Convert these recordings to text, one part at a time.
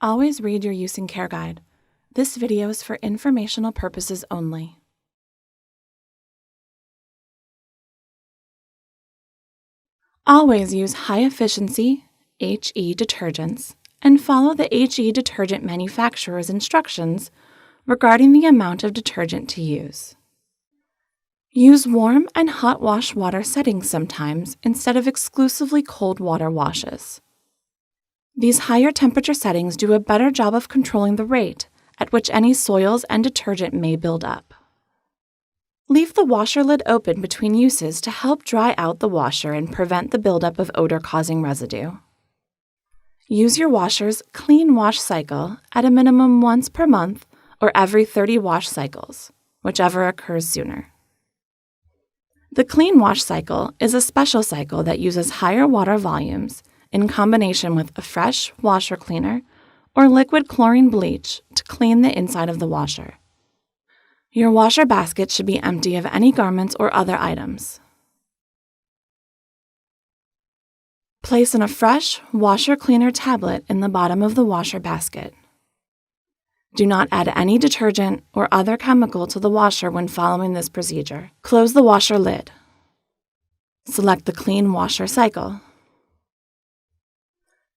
Always read your use and care guide. This video is for informational purposes only. Always use high-efficiency HE detergents and follow the HE detergent manufacturer's instructions regarding the amount of detergent to use. Use warm and hot wash water settings sometimes instead of exclusively cold water washes. These higher temperature settings do a better job of controlling the rate at which any soils and detergent may build up. Leave the washer lid open between uses to help dry out the washer and prevent the buildup of odor-causing residue. Use your washer's clean wash cycle at a minimum once per month or every 30 wash cycles, whichever occurs sooner. The clean wash cycle is a special cycle that uses higher water volumes in combination with a fresh washer cleaner or liquid chlorine bleach to clean the inside of the washer. Your washer basket should be empty of any garments or other items. Place in a fresh washer cleaner tablet in the bottom of the washer basket. Do not add any detergent or other chemical to the washer when following this procedure. Close the washer lid. Select the clean washer cycle.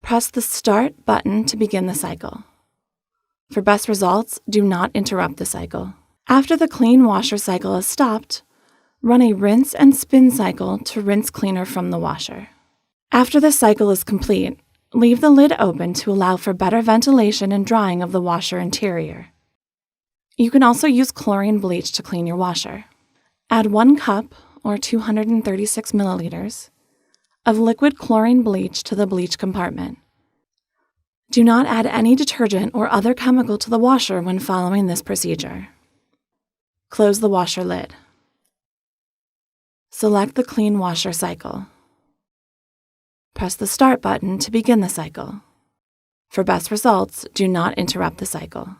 Press the Start button to begin the cycle. For best results, do not interrupt the cycle. After the clean washer cycle is stopped, run a rinse and spin cycle to rinse cleaner from the washer. After the cycle is complete, leave the lid open to allow for better ventilation and drying of the washer interior. You can also use chlorine bleach to clean your washer. Add 1 cup, or 236 milliliters, of liquid chlorine bleach to the bleach compartment. Do not add any detergent or other chemical to the washer when following this procedure. Close the washer lid. Select the clean washer cycle. Press the Start button to begin the cycle. For best results, do not interrupt the cycle.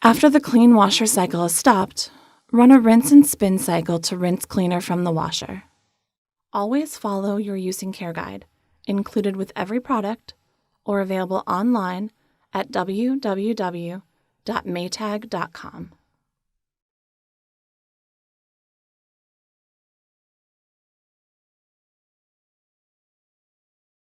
After the clean washer cycle is stopped, run a rinse and spin cycle to rinse cleaner from the washer. Always follow your use and care guide, included with every product, or available online at www.maytag.com.